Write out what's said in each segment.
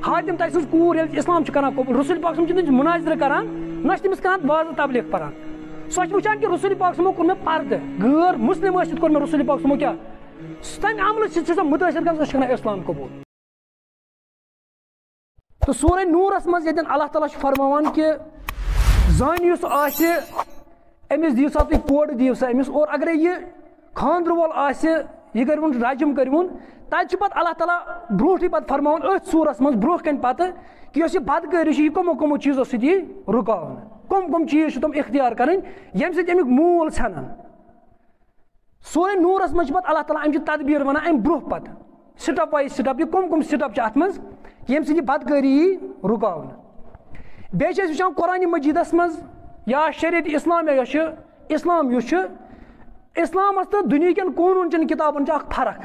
हातिम ताई सज कूर इस्लाम करान कबूल रसूल पाक मुनाजर करान ना तमिस करान वाज तबलीग परान सो वुचान कि रसूल पाक कोर मे पर्द गैर मुस्लिम कोर मे रसूल पाक क्या तम अमल मुतासर कर इस्लाम कबूल। तो सूरह नूरस मज ये अल्लाह ताला फरमान कि जान अमिस दिव सा तुम पोड़ दिव सा अमिस और अगर ये खानद्र वोल यह कर राजम करूँ तत अल्लाह ताला ब्रोह पे फरमान अथ सूरस मज ब्रोह कन पत कि यह बदकारी यह कमो कमो चीज़ों सह रुकाव कम चीज़ तुम इख्तियार कर यम समिक मूल ान सूरह नूरस मज अल्लाह ताला अमि तदबीर वन अम ब्रोह पत स्टेप वाइज स्टेप यह कम स्टेप अत मज यम सह बदकारी रुकाव बे वो कुरान मजीदस मज या शरीयत इस्लामिया इस्लाम इस्लामस तो दुनिया कन कानून चन किताबन फर्क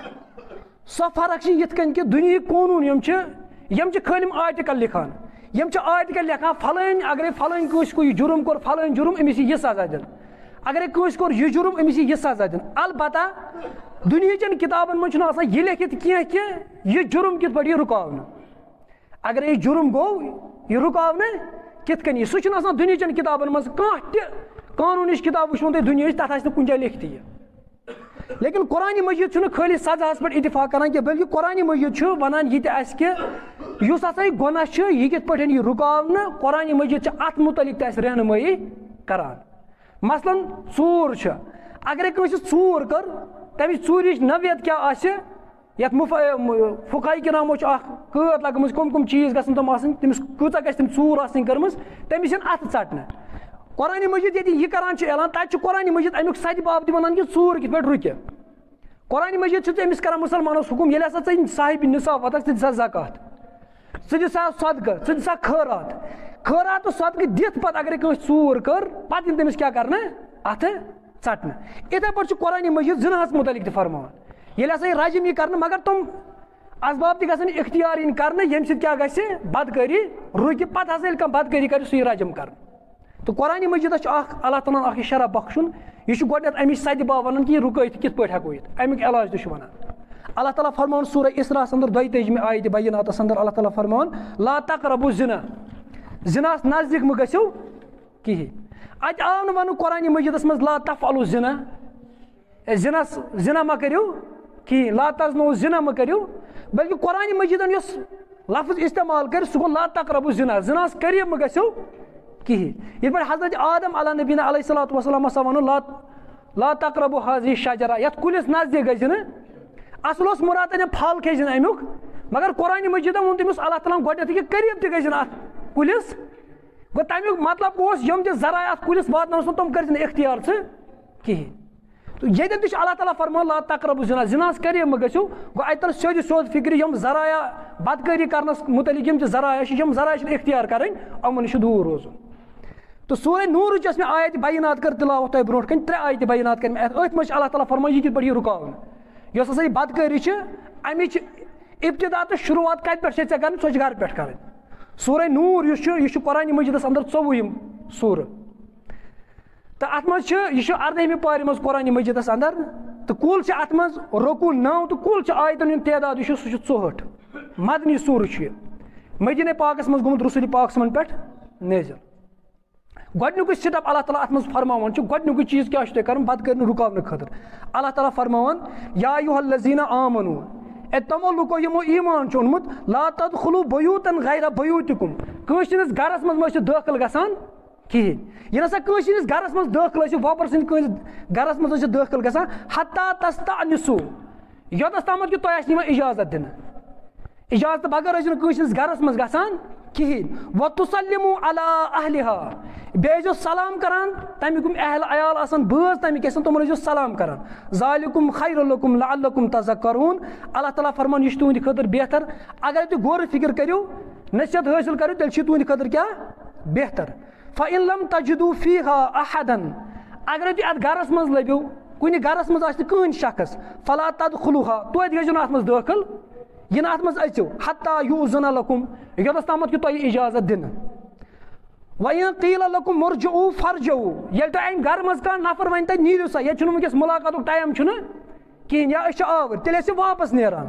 सो फर्क ये कि दुनिया कानून यम खालिम आर्टिकल लिखान यम आर्टिकल लिखान फलान अगर फलान को जुर्म कोर फलान जुर्म अमिस यह सजा दिन अगर कोर यह जुर्म अमिस यह सजा दिन अलबत्ता दुनिया चन किताबन मज यह लिखित कि यह जुर्म कित पे रुकाव अगर यह जुर्म गो यह रुकाव कित कन सह दुनिया चन किताबन मज कानून किताब वो दुनिया तथ कुछ जाए लिखती लेकिन कुरान मजीद खाली सजास पे इतफाक करान कि बल्कि कुरान मजीद वनान यह गुना यह कित पे यह रुकाव कुरान मजीद अत मुतलिक रहनुमाई करान मसलन चूर अगर चूर कर तमिस चूर नवियत क्या ये फुकाई के नामो कैद लगम कम चीज़ गम तमिस कूचा गम चूर कर्म तमिस अत चटन कुरान मजीद ये यह करान ऐलान तक कुरान मजीद अमुक सद बाब वन कि चूर कित पे रुक कुरान मजीद अमिस कर मुसलमानस हुकुम ये हसा साहिब निसाब वत सा ज़कात सा सदका सा खैरात खैरात तो सदका दित पत अगर चूर कर पत तमिस क्या करना अत चटन इथे पे कुरान मजीद जिनाहस मुतलिक फरमान ये हसा रजम यह कर मगर तुम असबाब तन इख्तियार इन कर यम क्या बदकारी रुक पत हसा बदकारी कर सह रजम कर तो कुरान मजीद अल्लाह ताला शरह बख्शुन यह गोडत अमिच सद बाब वन कि रुक कित पे हेको अमुक इलाज तो वन अल्लाह ताला फरमान सूरह इसरा अंदर 22 आयत बय्यनात अंदर अल्लाह ताला फरमान ला तक़रबु ज़िना ज़िनास नज़दीक म गसियो कहीं अत आव न वन कुरान मजीदस मज ला तफ़अलु ज़िना ज़िनास ज़िना मा करियो कहीं ला तज़नु ज़िना मा करियो बल्कि कुरान मजीदन यस लफ्ज़ इस्तेमाल कर सह गो ला तक़रबु ज़िना ज़िनास करीब म गसियो कहीं ये हजरत आदम अला नबीना अलैहिस्सलातु वस्सलाम वन ला तक़रबु हाज़िहि शजरा यत कुलिस नज़दीक गज असल मुराद फल खेज अमुक मगर कुरान मजीद वो तमिस अल्लाह ताला गोडत कि करीब त गज अत कुलिस गो तमुक मतलब यम जरा अत कुलिस वात तुम कर इख्तियार कहीं तो ये अल्लाह ताला फरमान ला तक़रबु ज़िना ज़िनास करीब म गसियो गो अत सोद सोद फिक्र यम जराया बदकारी करनस मुतलिक यम जराया इख्तियार कर अमन दूर रोज़। तो सूरह नूर में आयत बयनात कर तिलावत तह ब्रोह कन 3 आयत बयनात कर अथ मज अल्लाह ताला फरमान यह कित पे रुकाव यस हसा बदकारी अमिच इब्तिदा तो शुरुआत कत पे कर सो घर पे कर सूरह नूर यह कुरान मजीदस अंदर 24 सूर तो अत मज यह 18 पारि मज कुरान मजीदस अंदर तो कुल अत मज रोकू 9 तो कुल आयतन तदाद सह 64 मदनी सूर मदीना पाकस मज गुमुत रसूल पाक पे नेज़िल गोडनुक स्टेप अल्लाह ताला अत मज फरमान गोडनुक चीज़ क्या कर बदकारी रुकावन खतर अल्लाह ताला फरमान या अय्युहल्लज़ीना आमनू ए तमो लुको यमो ईमान ओनमुत ला तदखुलू बयूतन गैर बयूतिकुम कस गरस मज दाखिल गसान कहीं यह नसा कस गरस मज दाखिल वापर सद गरस मज दाखिल गसान हत्ता तस्तअनिसू योतस तमत कि तुम आसो इजाजत दिन इजाजत बगैर कस गरस मज गसान कहीं व तुसल्लिमू अला अहलिहा बेजो सलाम करान तमिक अहल अयाल आसान बज तमिक तुम रोजो सलाम करान ज़ालिकुम खैरुल लकुम लअल्लकुम तज़क्करून अल्लाह ताला फरमान यह तुंद खतर बेहतर अगर तुम गौर फिक्र करो नसीहत हासिल करो तेल तुंद खतर क्या बेहतर फ़इन लम तजिदू फ़ीहा अहदन अगर तुम अत गरस मज लभो कुन गरस मज कहन शख्स फला तदखुलूहा तो गो अत मज दाखिल यह अत मज अचो हत्ता युज़न लकुम योतस तमत कि तुम इजाजत दिन वह कील लकुम मुरजऊ फरजऊ ये तुम घर मज कह नफर वन तुम नीरियो सा ये वनकस मुलाकात टाइम कहें या आवर तेल वापस नेरान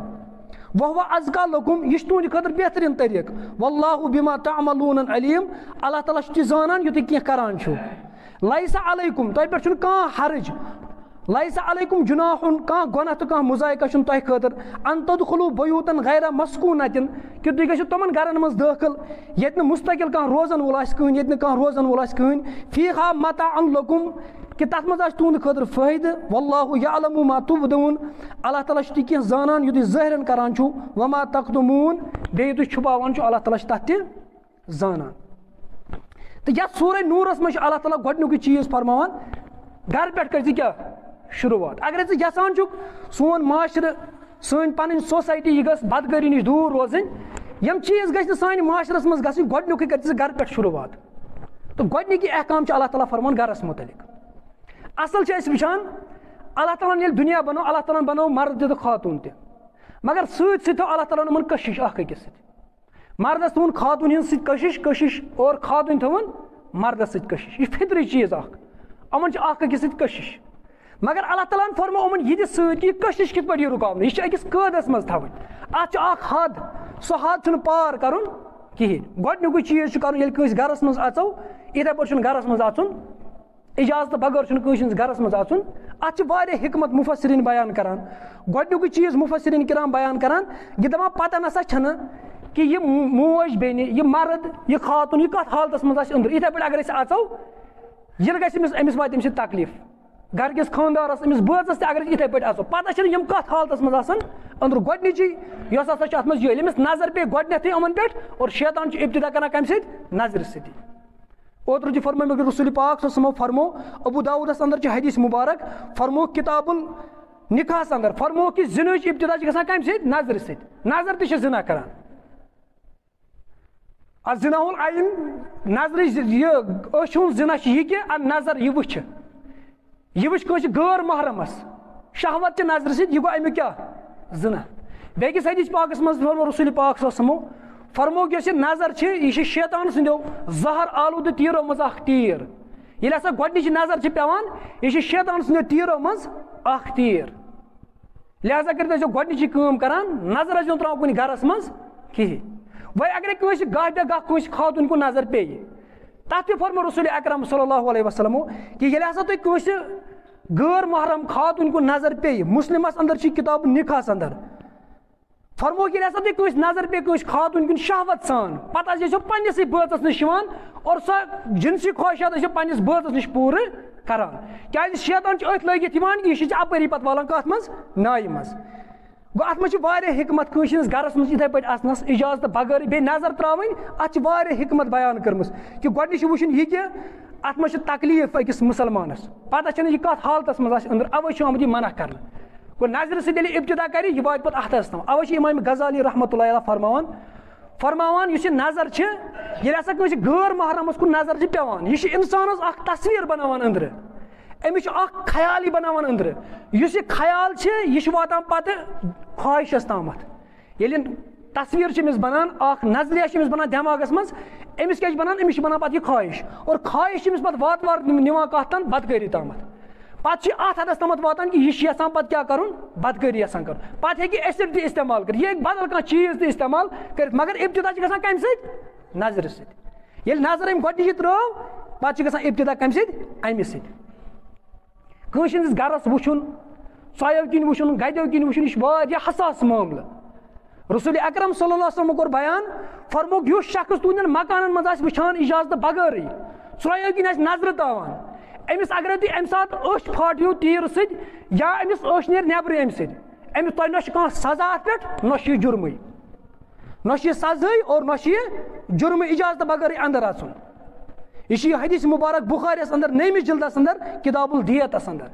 वह अज़का लकुम यह तुंद खतर बेहतरीन तरीक वल्लाहु बिमा तअमलून अलीम अल्लाह ताला छ जानान यु तुम करान छो लैसा अलैकुम तुह पे कह हर्ज लैसा अलैकुम जुनाहुन कह गुनाह तो कह मुजायका तुह खतर अन तदखुलू बयूतन गैर मस्कूनतिन कि तुम गो तमन घरन मज दाखिल ये मुस्तकिल कह रोजन वोल कहन ये कह रोजन वोल कहन फीहा मताअन लकुम कि तथ मज तुंद खतर फायदे वल्लाहु यअलमु मा तुबदून अल्लाह ताला छ कह जानान यु ज़ाहिरन करान छु वमा तक्तुमून बे तु छुपावान छु अल्लाह ताला छ तथ जानान। तो यह सूरह नूरस में अल्लाह ताला गोडनुक चीज फरमान घर पे कर क्या शुरुआत अगर यसान सोन माशर सन पन सोसाइटी यह गस बदकारी नश दूर रोजन यम चीज गि सान माशरस मज गि गोडनुक कर घर पे शुरुआत। तो गोडनिकी अहकाम अल्लाह ताला फरमान घरस मुतलिक असल वुचान अल्लाह ताला ये दुनिया बनो अल्लाह ताला बनो मर्द तो खातून त मगर सत अल्लाह ताला उन कशिश अकिस मर्दस थोन खातून हंद कशिश कशिश और खातून थोन मर्दस सत कशिश यह फितरी चीज अमन अकिस कशिश मगर अल्लाह ताला फरमो उमन यह सत कशिश कित पे रुकावन यह अकिस कदस मज थवन अत हद सह हद पार कर कहें गोडनुक चीज कर घरस मज अचो इथे पे घरस मज अचुन इजाजत बगैर घरस मज अचुन अत हिकमत मुफसरीन बयान करान गोडनुक चीज मुफसरीन किराम बयान करान यह दपान पता नसा छन कि यह मोज बेन यह मर्द यह खातून यह कत हालत मज अंदर इथे पे अगर अचो यह गमिस वात अमि तकलीफ घर किस खानदारस अमिस बचस अगर इथे पे अचो पता यम कत हालत मज अंदर गोडनिची यह अत मज अमिस नजर पे गोडनथ यमन पे और शैतान इब्तिदा कर कम नजर सती ओतर फरमो रसूल पाक फरमो अबू दाऊदस अंदर हदीस मुबारक फरमो किताबुल निकाहस अंदर फरमो कि जिनच इब्तिदा गसान कम नजर नजर त जिना करान जिनाउल आइन नजर यह जिना यह कि नजर यह वह गैर महरमस शहवत नजर सह गो अमु क्या जिना बेकिस हदीस पाकस मज फरमो रसूल पाक फरमो कि नजर यह शैतान सो जहर आलूद तीरों मज तीर ये हसा गोडनिच नजर पेवान यह शैतान सो तीरों मज तीर लिहाजा कर गोडनिच करान नजर जो त्रा कुन घरस मज कहें वह अगर कस गह पे गह कस खातून को नजर पे तथ फरमो रसूल अकरम सल्लल्लाहु अलैहि वसल्लम कि ये हसा तुम कस गैर महरम खातून को नजर पे मुस्लिमस अंदर किताब निकाहस अंदर फरमो कि हसा तुम कस नजर पे कस खातून कुन शहवत सान पता पन्नस बचस नश और सो जिनसी ख्वाहिशात पन्नस बचस नश पूर करान क्या शैतान अथ लगित कि यह अपरी पे वालान कत मज नाय मज गो अत मज हिकमत कस घरस मज इथे पे अचनस इजाजत बगैर बे नजर त्रावन अत हिकमत बयान कर्म कि गोडनिच वुचन यह कि अत मज तकलीफ अकिस मुसलमानस पता यह कत हालत मज अंदर अवे आमुत यह मना कर गो नजर सद इब्तिदा कर यह वात पे अतस तम अवे इमाम गजाली रहमतुल्लाह अलैह फरमावान यह नजर ये हसा कस गैर महरमस कुन नजर पेवान यह इंसानस तस्वीर बनावान अंदर अमिस ख्याल बनावान अंदर यह ख्याल यह वातान पत ख्वाहिशस तामत ये तस्वीर अमिस बनान नजरिया अमिस बनान दिमागस मज अमिस क्या बनान अमिस बनान पत यह ख्वाहिश और ख्वाहिश अमिस पत वात वार निवान कत तान बदकारी तामत पत अत हदस तामत वातान कि यह यसान पत क्या कर बदकारी यसान कर पत हे एसिड तह इस्तेमाल कर यह बदल कह चीज तह इस्तेमाल कर मगर इब्तिदा गसान कम सत नजर सत ये नजर अम गोडनिच त्रो पत गसान इब्तिदा कम सत अमि सत कस घरस वुचुन सोयो किन वुचुन गदो किन वुचुन यह हसास मामल रसूल अकरम सल्लल्लाहु अलैहि वसल्लम कोर बयान फरमो यो शख्स तुंदन मकान मज वुचान इजाजत बगैर सोयो किन नजर तावान अमिस अगर तुम अमि सात फाटियो तीर सत या अमिस नेर नबर अमि सत अमिस तुम न सजा अत पे न जुर्म न सजा और न जुर्म इजाजत बगैर अंदर अचुन यह हदीस मुबारक बुखारियस अंदर 9 जिल्दस अंदर किताबुल दियतस अंदर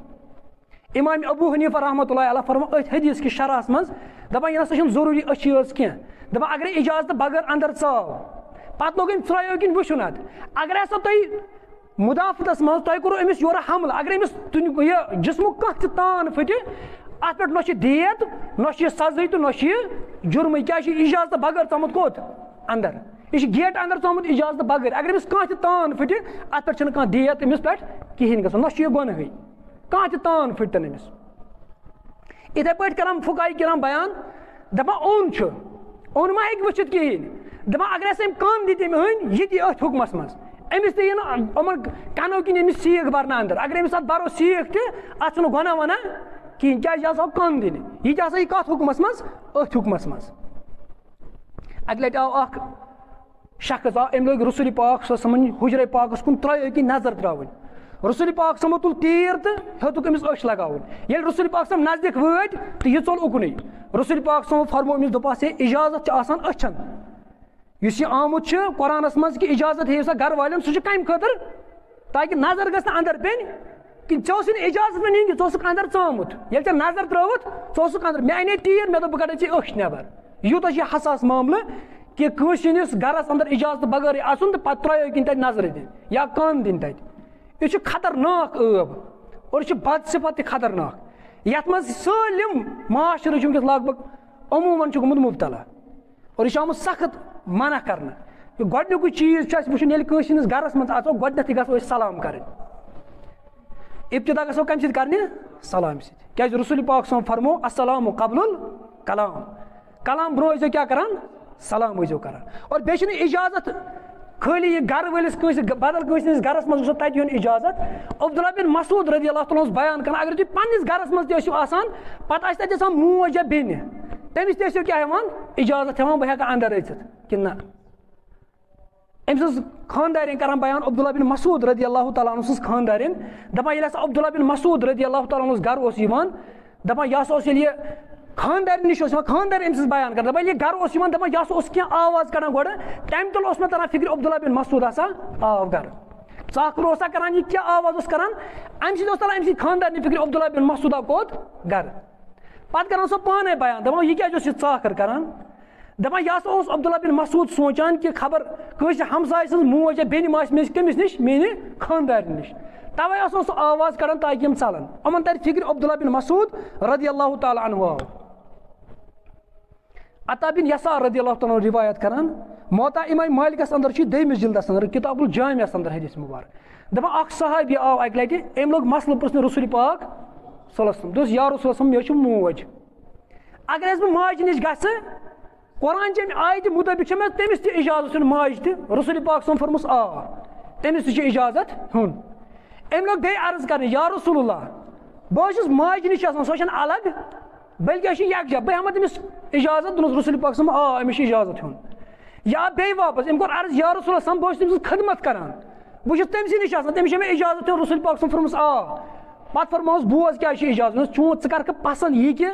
इमाम अबू हनीफा रहमतुल्लाह अलैह फरमा हदीस कि शरहस मज दपान यह हसा जरूरी अच्छी कह दपान अगर इजाजत बगैर अंदर चाव पत लोग त्रो किन वुचुन अगर हसा तुम मुदाफतस मज तुम करो अमिस योर हमल अगर अमिस यह जिस्मुक कह तान फट अत पे न दियत न सजा तो न जुर्म क्या इजाजत बगैर चमुत कोत अंदर यह गेट अंदर चमुत इजाजत बगैर अगर अमिस कह तान फट अत पे कह दियत अमिस पे कहें ग न गुनह कह तान फटन अमिस इथे पे करान फुकाई किराम बयान दपा ओन मा हेक वुचित कहें दपा अगर अम कन दी अम अन यह अथ हुकमस मज अमिस तयन अमन कनो किन अमिस सीख भरना अंदर अगर अमिस अत भरो सीख तथ गुना वना कहें क्या कन दिन यह यह कत हुकमस मज अथ हुकमस मज अक लट आव अख शख्स आव अम लोग रसूल पाक हुजर पाकस कुन त्रो कि नजर त्रावन रसूल पाक समो तुल तीर तो हेतुक अमिस अश लगावन ये रसूल पाक सम नजदीक वत तो यह चोल उकुन रसूल पाक समो फरमो अमिस दोपास इजाजत आसान अछन इस आमुत कुरानस मज कि इजाजत हे सा घर वाले सह कम खतर ताकि नजर गस अंदर पेन कि चे इजाजत में नी कि अंदर चामुत ये नजर त्रोत चे अंदर मे अने तीर मे दोप कड़े अश नबर यूत हसास मामल कि कंस गरस अंदर इजाजत बगैर आसन तो पे त्रो कि तक नजर दिन या कान दिन तक यह खतरनाक ٲब और यह बदसिफत खतरनाक ये मज सालिम माशर वुनकस लग भग अमूमन गोमुत मुबतला और यह आमुत सख्त मना कर गोडनुक चीज वो कंस गरस मज आो गोडनथ गो सलाम कर इब्तिदा गो कम कर सलाम क्या रसूल पाक फरमो अस्सलामु क़ब्लुल कलाम कलाम ब्रो वे क्या करान सलाम वो करान और बे इजाजत खाली यह घर वलिस बदल कंस गरस मज तत यून इजाजत अब्दुल्ला बिन मसूद रज़ी अल्लाह तआला बयान कर अगर तुम पन्निस गरस मज पे तत मोज या बेन तमिस तु क्या इजाजत बह हेका अंदर अचित कि ना अम खानदारिन कर बयान अब्दुल्ला बिन मसूद रज़ी अल्लाह तआला अन्हु खानदारिन दपान अब्दुल्ला बिन मसूद रज़ी अल्लाह तआला घर दपान यह खानदार नश खानदार अम्स बयान कर दपान यह घर दपान यह क्या आवाज कड़ान गो तम तुल मे तरह फिक्र अब्दुल्ला बिन मसूद आव घर चाकर करान यह क्या आवाज करान अम तरह अम खानदार फिक्र अब्दुल्ला बिन मसूद कोत घर पे कर सो पाने बयान दपान यह क्या चाकर करान दपान यह अब्दुल्ला बिन मसूद सोचान कि खबर कंस हमसाय सज मोज या बेन कमिस नश मेरे खानदार नश तवे आवाज कड़ान ताकि हम चलन अमन तर फिक्र अब्दुल्ला बिन मसूद रज़ी अल्लाह तआला अन्हु आव अता बिन यसार रज़ी अल्लाह तआला रिवायत करान मोता इमाम मालिकस अंदर दमिस जिल्दस अंदर किताबुल जामिअस अंदर हदीस मुबारक दपान अख सहाबी आव अक लटि अम लोग मसल पुछने रसूल पाक सल्लल्लाहु अलैहि वसल्लम या रसूल सल्लल्लाहु मे मोज अगर बह माज नश गस कुरान चम आयत मुताबिक तमिस इजाजत माज रसूल पाक फरमुस आ तमिस इजाजत हुन अम लोग बे अर्ज कर या रसूलुल्लाह बह माज नश सो अलग बल्कि यकजा बह हमा तमिस इजाजत दोनस रसूल पाक आ अमिस इजाजत हुन या बे वापस अम कोर अर्ज या रसूलुल्लाह बह तमिस खदमत करान बह तमसी नश तमिस मे इजाजत रसूल पाक फरमुस आ पे फरमोस बोज क्या इजाजत चून कर पसंद यह कि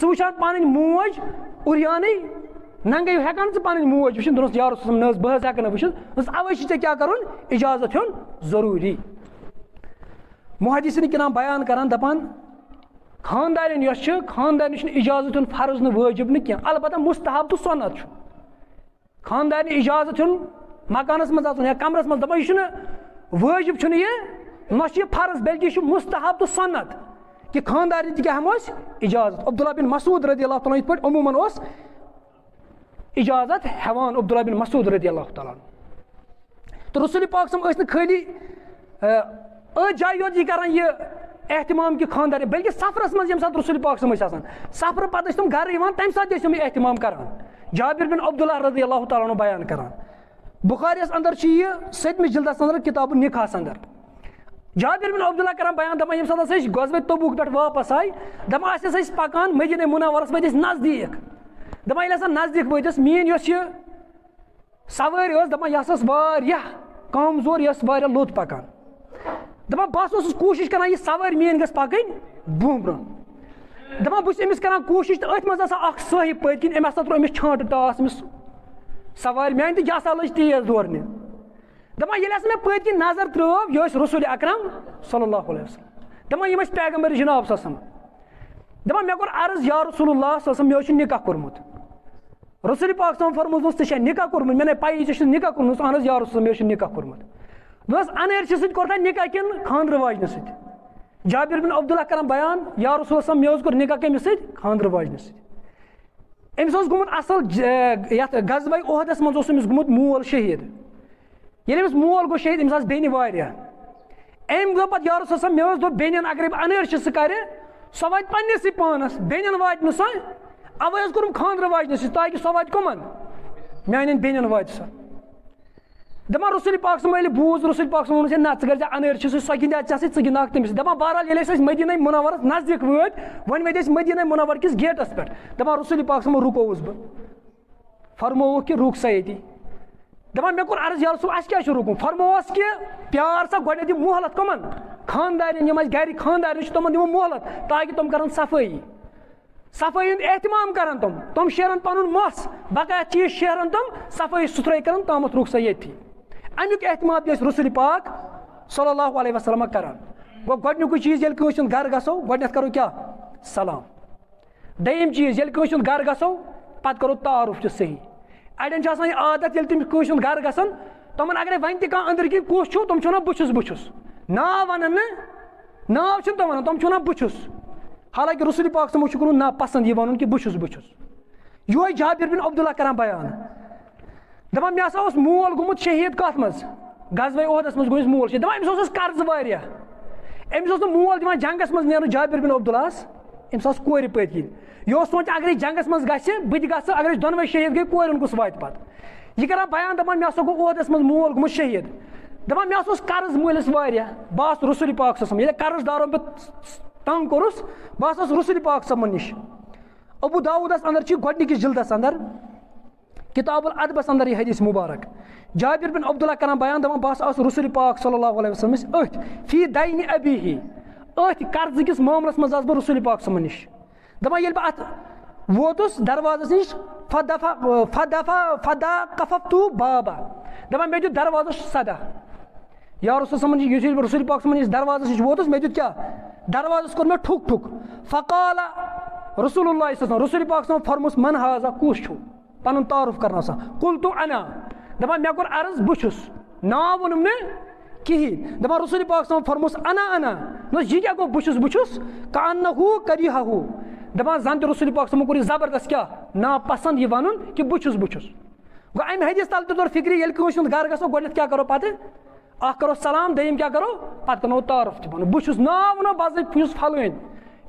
वुचान पन मोज उरियान नंगे हेकान पन मोज वो दोनस या रसूल न बह हेक वुचित अवे क्या कर इजाजत हुन जरूरी मुहद्दिसीन किराम बयान करान दपान खानदारिन खानदारिन इजाजत फर्ज न वाजिब न क्या अलबत्ता मुस्तहब तो सुन्नत खानदारिन इजाजत मकानस मज या कमरस मज दपान यह वाजिब यह न फर्ज बल्कि यह मुस्तहब तो सुन्नत कि खानदारिन क्या हम इजाजत अब्दुल्ला बिन मसूद रज़ी अल्लाह तआला पे अमूमन इजाजत हेवान अब्दुल्ला बिन मसूद रज़ी अल्लाह तआला तो रसूल पाक खाली जाय योत करान यह एहतमाम कि खानदार बल्कि सफरस मज ये रसूल पाक सफर पे तुम घर तम सात एहतमाम करान जाबिर बिन अब्दुल्ला रज़ी अल्लाह तआला बयान करान बुखारियस अंदर यह 7वें जिल्दस अंदर किताब निकास अंदर जाबिर बिन अब्दुल्ला करान बयान दपान ये सात गज़वे तबूक पे वापस आय दपान पकान मदीना मुनव्वरस वत नजदीक दपान ये नजदीक वत मीन यह सवार दपान यह कमजोर यह लोत पकान दपान बस कोशिश करान यह सवार मीन गस पकन ब्रोह ब्रोह दपान बस अमिस करान कोशिश तो अथ मज साहिब पत अम त्रो अमिस छांट टास अमिस सवार मान तो यह लज तेज दौरने दपान ये मे पत नजर त्रोव यह रसूल अकरम सल्लल्लाहु अलैहि वसल्लम दपान यह पैगम्बर जनाब सम दपान मे कोर अर्ज या रसूलुल्लाह मे निकाह कोरमुत रसूल पाक फरमुस ऐ निकाह कोरमुत मे पाई निकाह कोरमुत अहन या रसूल मे निकाह कोरमुत दोस अनर कोर निकाह किन खानद्र वाजन सत जाबिर बिन अब्दुल्ला करान बयान या रसूल मे कोर निकाह कमिस सत खानद्र वाजन सत अमिस गुमुत असल यथ गज़वे ओहदस मज अमिस गुमुत मोल शहीद ये अमिस मोल गो शहीद अमिस बेन वारिया अम दो पे या रसूल मे दो बेन अगर अनर सह कर सह वात पन्नस पानस बेन वात सह अवे कोर्म खांद्र वाजन ताकि सह वात कमन मान बेन वात सह दपान रसूल पाक यह बूज रसूल पाक वोन ना कर अनर सह गिंद े गिंद तमिस दपान बहरहाल ये मदीना मुनव्वरस नजदीक वत वन वे मदीना मुनव्वर किस गेटस पे दपान रसूल पाक रुकोवस बह फरमोक कि रुक सा ये दपान मे कोर अर्ज या रसूल अस क्या रुकन फरमोस कि प्यार सा गो मोहलत कमन खानदार गर खानदार तमन दिमो मोहलत ताकि तुम कर सफाई सफाई हूं एहतमाम कर तुम शेरन पन मस बकाया चीज शेरन तुम सफाई सुथराई कर तमत रुक सा ये अमुक एहतमाम रसूल पाक सल्लल्लाहु अलैहि वसल्लम करान गो गोडनुक चीज ये कंस गर गो गोडनेथ करो क्या सलाम दयम चीज ये कंस गर गो पत करो तारुफ सही अड़न आदत ये तुम कंस गर गसन तमन अगर वन तह अंदर कि कुछ छो तुम ना बुछुस नाव वन नाव तुम वन तुम ना बुछुस हालांकि रसूल पाक शुक्र ना पसंद ये वन कि बुछुस यो जाबिर बिन अब्दुल्ला करान बयान दपान मे हसा मोल गुमुत शहीद कत मज गजवे ओहदस मज गोस मोल शहीद दपान अमिस कर्ज वारिया अमिस मोल दिवान जंगस मज नेरन जाबिर बिन अब्दुल्लास अमिस कोर पत किन यह सोच अगर जंगस मज गह गस अगर दोनवे शहीद गई कोरन कुस वात पत यह करान बयान दपान मे हसा गो ओहदस मज मोल गुमुत शहीद दपान मे हसा कर्ज मोलिस वारिया बस रसूल पाक ये कर्ज दारों पे तंग कोरुस बस रसूल पाक समन निश अबू दाऊदस अंदर गोडनिकिस जिल्दस अंदर किताबुल अदबस अंदर यह हदीस मुबारक जाबिर बिन अब्दुल्ला करान बयान दपान बस रसूल पाक सल्लल्लाहु अलैहि वसल्लम अथ फी दैन अबीही अथ कर्ज किस मामलस मज बह रसूल पाक समन निश दपान ये अत वोतुस दरवाजस निश फदा कफफ्तु बाबा दपान मे दित दरवाजस सदा या रसूल समन रसूल पाक समन निश दरवाजस निश वोतुस मे दित क्या दरवाजस कोर मे ठुक ठुक फकाल रसूलुल्लाह सल्लल्लाहु रसूल पाक समन फरमुस मन हाजा कुछ छु पन तारुफ करना सा कुल तो अना दपान मे कोर अर्ज बुछुस ना वोनुम ने कहीं दपान रसूल पाक फरमुस अना यह क्या गो बुछुस कान्नहु करिहहु दपान जन रसूल पाक कोर जबरदस्त क्या ना पसंद यह वन कि बुछुस गो अम हदीस तल तोर फिक्री ये कंस गर गो गोडनेथ क्या करो पत करो सलाम दयम क्या करो पत करो तारुफ तह बुछुस ना वनो बस फलन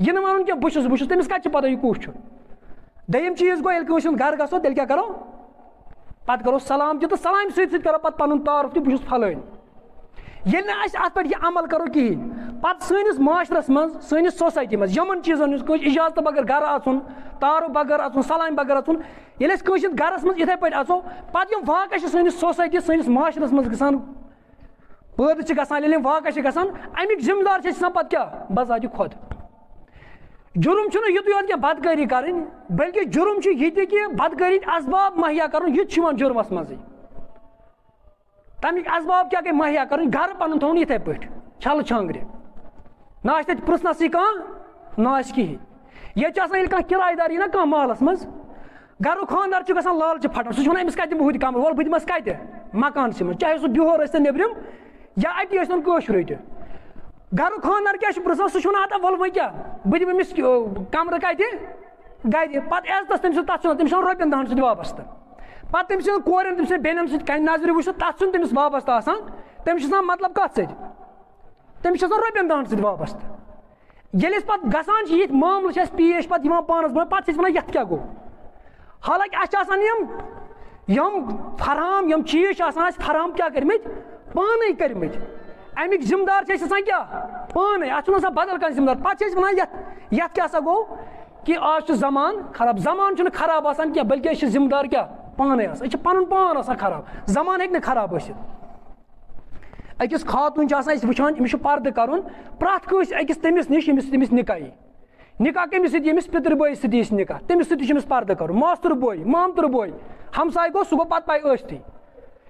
यह वन क्या बुछुस तमिस कत पता यह कुछ दयम चीज गो कंस गर गो तेल क्या करो पत करो सलाम तो सलाम सत करो पत पन तारुफ तह बहुत फलन ये अत पे अमल करो कहें पत सैनिस माशरस मज सैनिस सोसाइटी मज यमन चीजन इजाजत बगैर गर आचुन तारुफ बगैर आचुन सलाम बगैर आचुन ये कंस गरस मज इथे पे आचो पत वाक़ सैनिस सोसाइटी सैनिस माशरस मज गसान पैद गसान वाक़ गसान अमिक जिम्मेदार पत क्या बजात खुद जुर्म युत योत बदकारी कर बल्कि जुर्म कि बदकारी असबाब मुहैया कर जुर्मस मज तमिक असबाब क्या गई मुहैया कर घर पन थोन इथे पे छल छांग्रे ना पृसनस ना कहें ये किरायेदार यी ना कह महलस मज घर खानदार गसान लालच फटान सह अमिस कत दिमो कम वल बह दिमस कत मकान चाहे सह बिहोर नबरम या अति कशुर घर खानदार क्या पृछान सह आता वल वो क्या बह दिम अमिस कमर कत गर पे एजतस तमिस रोपन दहन सत वाबस्त पे तम कोर तम बेन सह नजर वो तथ तमिस वाबस्त तमिस मतलब कत तमिस रोपन दहन सत वाबस्त ये पे गसान ये मामल पेश पे पानस पे वन ये क्या गो हालांकि यम फराम यम चीज फराम क्या करम पान करम अमिक जिम्मेदार क्या पान अत बदल कह जिम्मेदार पे वन ये क्या गो कि आज जमान खराब जमान खराब क्या बल्कि जिम्मेदार क्या पान पन पान खराब जमान हे खराब अकिस खातून वुचान अमिस पर्द कर प्रथ अकिस तमिस निश तमिस निकाही निकाह कमिस यमिस पितर बोय सत निकाह तमिस सत पर्द कर मास्तर बोय मामतर बोय हमसाय गो सह गो पे पाई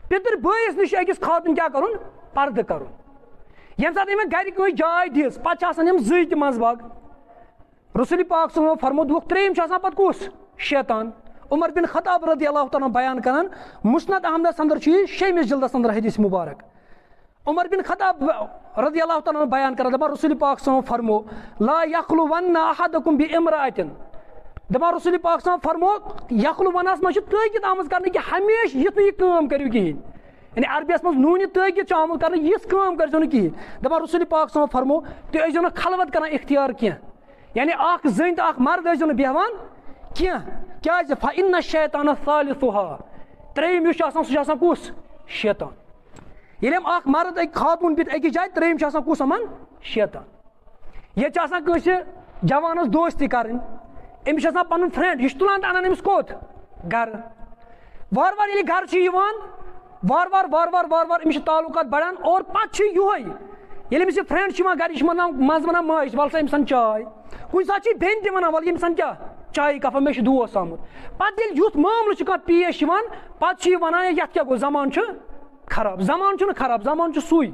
पितर बोयस निश अकिस खातून क्या कर पर्द कर ये सात गर जाय दिस पे जि मजबाग रसूल पाक फरमो दुख त्रेम पे कुस शैतान उमर बिन खत्ताब रज़ी अल्लाहु तआला बयान करान मुस्नद अहमद अंदर शेमिस जिल्दस अंदर हदीस मुबारक उमर बिन खत्ताब रज़ी अल्लाहु तआला बयान करान दपान रसूल पाक फरमो ला यखलुवन्ना अहदकुम बिइम्राअतिन दपान रसूल पाक फरमो यखलुवन्नस मज ताकीद आमज करने कि हमेशा युत यह काम करियो कहें यानी अरबियस मज नून ताकीद आमज कर यह काम करो कहें दपान रसूल पाक फरमो तुम खलवत कर इख्तियार क्या यानी जन तो मर्द बेहवान क्या फ़इन्न शैतान सालिसुहा त्रेयम युस आसान सु आसान कुस शैतान येले हम अख मर्द एक खातून बित एक जाय त्रेयम आसान कुस अमन शैतान ये आसान कस जवानस दोस्ती करन अमिस आसान पनुन फ्रेंड यह तुलान अनान अमिस कोत घर वार वार ये घर छ यिवान वार वार वार वार वार वार अमिस ताल्लुकात बढ़ान और पत छ युहै येले अमिस फ्रेंड छ घर यह मज वनान माज वल सा अमिसन चाय कुछ सात बेन ति वनान वल अमिसन क्या चाय कप मे दोस्त आमुत पत युथ मामल पेश पे वन ये क्या गो जमान खराब जमान खराब जमान सुई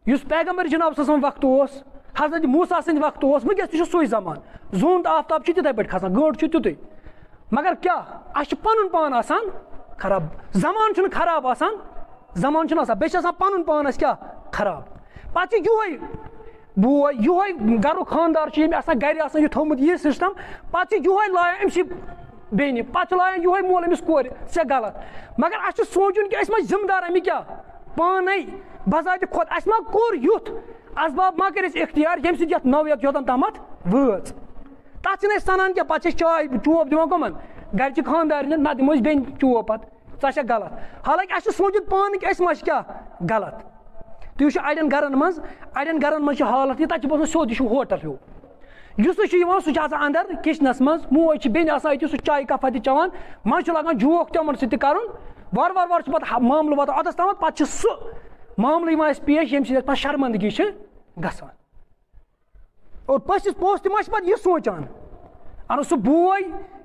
युस पैगंबर जनाब सम वक्त हजरत मूसा सद वक्त वनकस तु सुई जमान जोंद आफ्ताब तिथे पे खसान गंट तुत मगर क्या अस पन पान आसान खराब जमान खराब आसान जमान बे पन पान क्या खराब पे युहै बो युहै घर खानदार गर यह थोमुत यह सिस्टम पे युहै लाया अमस बेन पे लाया युहै मोल अमिस कोर से गलत मगर अस सोचुन कि मा जिम्मेदार अमिक क्या पाने बजात खुद अस मा कोर युथ असबाब मा कर इख्तियार यम सत नौयत योतन तमत वच तथ सनान क्या पे चाय चोप दिवान कमन गर खानदार ना दिमो बेन चोप पे सा गलत हालांकि अस सोचित पान कि मा क्या गलत तुम अड़न गरन मज हालत यह तक बसान सोद यह होटल हूँ सह अंदर किचनस मज मोज बेन सह चाय कपा चवान मज लगान जोक तमन सर वार वार वार पे मामल वात अदस तम पे सह मामल पेश ये पे शर्मंदगी गसान और पसिस पोस तम पे यह सोचान अन सह बोय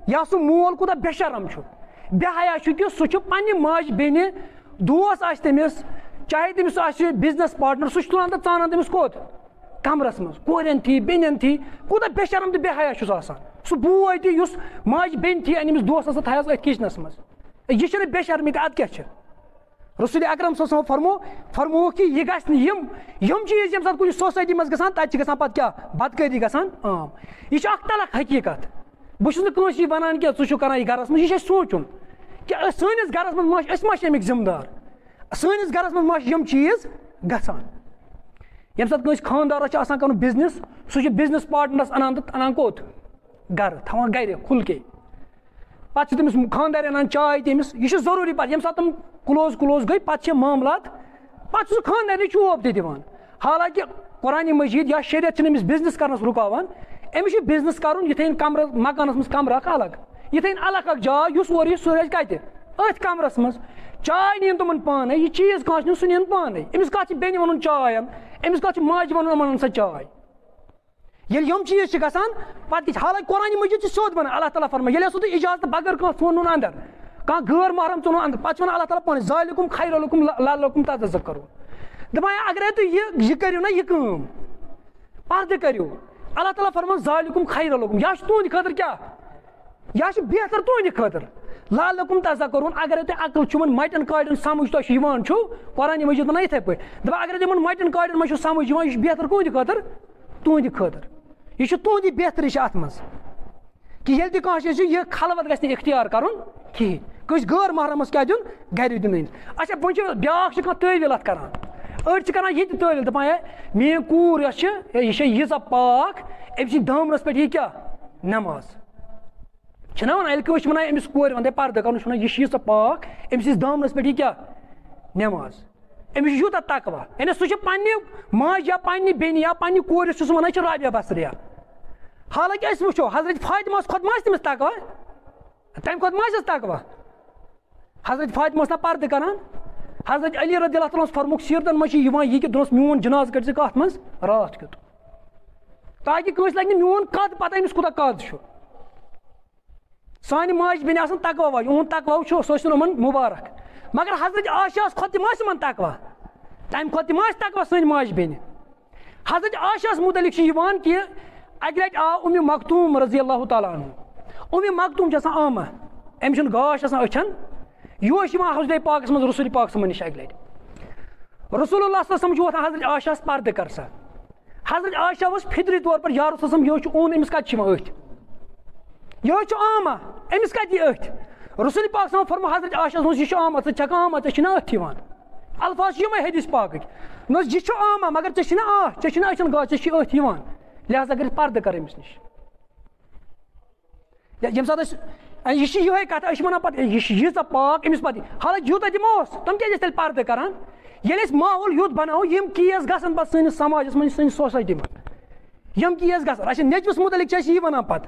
या सह मोल कूत बेशरम बेहया कि सह पे माज बेन दोस तमिस चाहे तमिस बिजनेस पार्टनर सह तुलान तो चानान तमिस कोत कमरस मज कोरन थी बेन थी कूत बेशरम तो बेहया सह बोय तुस माज बेन थी अनिस दोस थस अथ किचनस मज यह बेशरमी अद क्या रसूल अकरम फरमो कि यह गम चीज ये कुछ सोसाइटी मज गसान तत पे क्या बदकरी गसान आम यह तलक हकीकत बहुत वन कि छु कर गरस मज यह सोचुन कि सैनिस गरस मज मा अमिक जिम्मेदार सैनिस गरस मज यम चीज गसान यम सात खानदारस कर बिजनेस सह बिजनेस पार्टनरस अनान कोत गर थवान गर खुल के पे तमिस खानदार अनान चाय तमिस यह जरूरी पे यम सात तम क्लोज गई पे मामलात पे खानदार चोप दिवान हालांकि कुरान मजीद या शरीयत अमिस बिजनेस करनस रुकावान अमिस बिजनेस कर यह कमर मकानस मज कमर अलग यह अलग जाय सह रोज कत कमरस मज चाय नीन तुम पाने यह चीज कह सह नीन पाने अमिस कत बेन वन चाय अमिस कत माज वन सा चाय ये यम चीज गसान पे हालांकि कुरान मजीद सोद वन अल्लाह ताला फरमाए ये तुम इजाजत बगैर कह सोन अंदर कह गैर महरम चुन अंदर पे अल्लाह ताला पान ज़ालिकुम खैरुलकुम लअल्लकुम तज़क्करून दपान अगर तुम यह करो ना यह पर्द करो अल्लाह ताला फरमान ज़ालिकुम खैरुलकुम यह तुंद खतर क्या यह बेहतर तुंद खतर लअल्लकुम तज़क्करून अगर तुम अकल चुन मटन काड़न समझ तुम कुरान मजीद वन इथे पे दपा अगर तुम मटन काड़न मज समझ यह बेहतर कुंद खतर तुंद खतर यह तुंद बेहतरी अत मज कि ये कह यह खलवत गि इख्तियार कर कहें कस गैर महरमस क्या दिन गर दिन अच्छा वो ब्या तवील अत कर अड़ ये तवील दपान मे कूर यह यीजा पाक अम्स दामनस पे यह क्या नमाज ना वन कस वन अमिस कोर वन पर्द कर यह यीजा पाक अम्स दामनस पे यह क्या नमाज अमिस यूत तकवा यानी सह पे माज या पे बेन या पे कोर वन राबिया बसरिया हालांकि वो हजरत फातिमा खुद मा तमिस तकवा तम खुद मा तकवा हजरत फातिमा ना पर्द कर हजरत अली रज़ियल्लाहु अन्हु फरमुक सीरतन मज यह कि दोस मोन जनाज कर कत मज रात कित ताकि कस लगे मोन कद पता अमिस कूत कद सान माज बेन तकवा वाज उन तकवा सह मुबारक मगर हजरत आयशा खुद मा तकवा तम खुद मा तकवा सन माज बेन हजरत आयशा मुतलिक कि अक लट आव उम्मे मखतूम रज़ियल्लाहु तआला अन्हु उम्मे मखतूम आमा अम्स गाश अछन यह हजरत पाकस मज रसूल पाक समन नश अक लट रसूलुल्लाह सल्लल्लाहु अलैहि वसल्लम हजरत आयशा पर्द कर सा हजरत आयशा वस फितरी तौर पर या रसूल यह ओन अमिस कत अथ यह आमा अमिस कत अथ रसूल पाक सल्लल्लाहु फरमा हजरत आयशा यह आमा छका आमा अथ अल्फाज यम हदीस पाक यह आमा मगर अछन गा अथ लिहाजा कर पर्द कर अमिस नश यम सात ये कथ वन पे यीजा पाक अमिस पे हालांकि यूत दिमोस तुम क्या तेल पर्द करान ये माहौल युत बनाओ यम केस गसन पे सैनिस समाजस मन सैनिस सोसाइटी में यम केस गसन नेचुस मुतलिक यह वन पे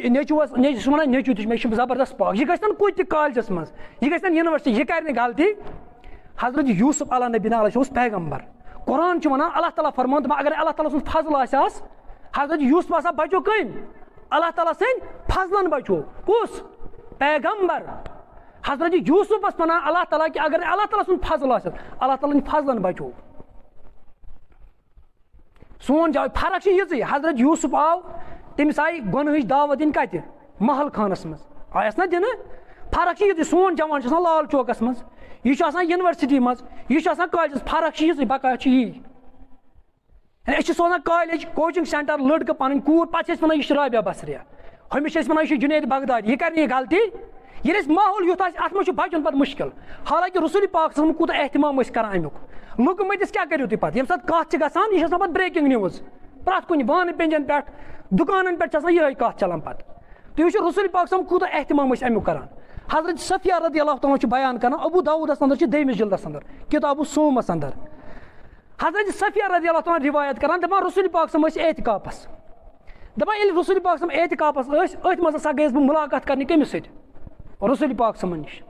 नेचुस वन नेचु मे जबरदस्त पाक यह गन कुछ कॉलेजस मज यह गन यूनिवर्सिटी यह कर गलती हजरत यूसुफ अला नबी पैगम्बर कुरान वन अल्लाह ताला फरमान अगर अल्लाह ताला सुन फजल हजरत यूसुफ आसा बचो कम अल्लाह ताला सद फजलन बचो कुस पैगम्बर हजरत यूसुफस वन अल्लाह ताला कि अगर अल्लाह ताला सुन फजल अल्लाह ताला फजलन बचो सोन जा फर्क ये हजरत यूसुफ आव तमिस आई गुनह दावत दिन कत महल खानस मज आयस ना दिन फर्क ये सोन जवान लाल चौकस मज यह यूनिवर्सिटी मज यह कॉलेज फर्क ये बका यी सोजान कॉलेज कोचिंग सेंटर लड़क पन कूर पे वन यह राबिया बसरिया हमिश वन यह जुनेद बगदादी यह कर गलती ये माहौल युत अत मे बचन पे मुश्किल हालांकि रसूल पाक कूत एहतमाम कर अमुक लुक मतिस क्या करो तुम पे ये कत गसान यह पे ब्रेकिंग न्यूज़ प्रत कुन बान पेंजन पे दुकान पे यह कत चलान पे तुम वो रसूल पाक कूत एहतमाम अमुक कर हजरत सफिया रदी अल्लाह तआला बयान कर अबू दाऊदस अंदर दमिस जिल्दस अंदर किताब सोमस अंदर हजरत सफिया रदी अल्लाह तआला रिवायत कर दपान रसूल पाक एहतिकाफस दपान रसूल पाक एहतिकाफस अथ मज हसा गयस बह मुलाकात करने कमिस रसूल पाक समन नश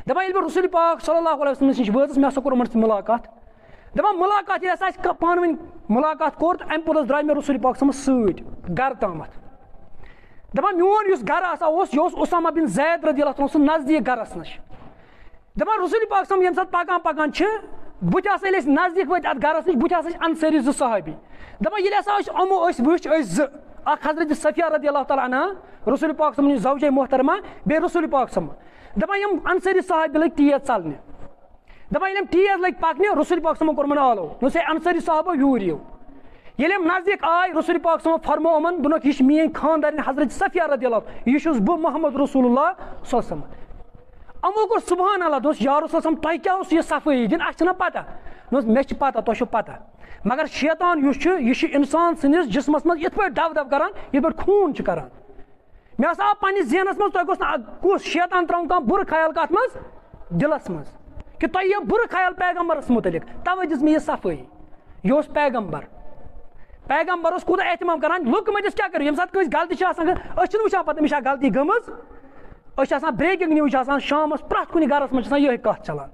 दपान बह रसूल पाक सल्लल्लाहु अलैहि वसल्लम नश वस मे हसा कोर मुलाकात दपान मुलाकात ये पान वन मुलाकात कोर अम पे द्राय मे रसूल पाक सत गर तामत दपान मोन गर आसा यह उसामा बिन जैद रदी अल्लाह तआला नजदीक गरस नश दपान रसूल पाक ये पकान पकान बुत नजदीक वत अत गरस नश बुत अंसारी जो सहाबी दपान ये अमो वुच हजरत सफिया रदी अल्लाह तआला अन्हा रसूल पाक समन ज़ौजे मोहतरमा बे रसूल पाक सम दपान यम अंसारी सहाबी लग तेज चलने दपान तेज लग पकने रसूल पाक समन कोरमन आलो नुस अंसारी साहबो यूर यो ये नजदीक आय रसूल पाक समन फरमो अमन दुनक यह मीन खानदार हजरत सफिया रदी अल्लाह यह बह मोहम्मद रसूलुल्लाह सल्लल्लाहु अलैहि वसल्लम अमो कोर सुभान अल्लाह दोस या रसूल सल्लल्लाहु अलैहि वसल्लम तह क्या सफाई दिन अ पता मे पता तुह पता मगर शैतान यह इंसान सनिस जिस्मस मज इत दव दव कर ये खून कर मे आव पन्निस जहनस मज तुह कुस शैतान त्रो कह बुर ख्याल कत मज दिलस मज कि तुह यह बुर ख्याल पैगम्बरस मुतलिक तवे दिस मे यह सफाई यह पैगम्बर पैगम्बर कूत एहतमाम कर लुक मतिस क्या करो ये गलती वुचान पे अमिस गलती गमज ब्रेकिंग न्यूज शामस प्रत कुन गरस मज यह कत चलान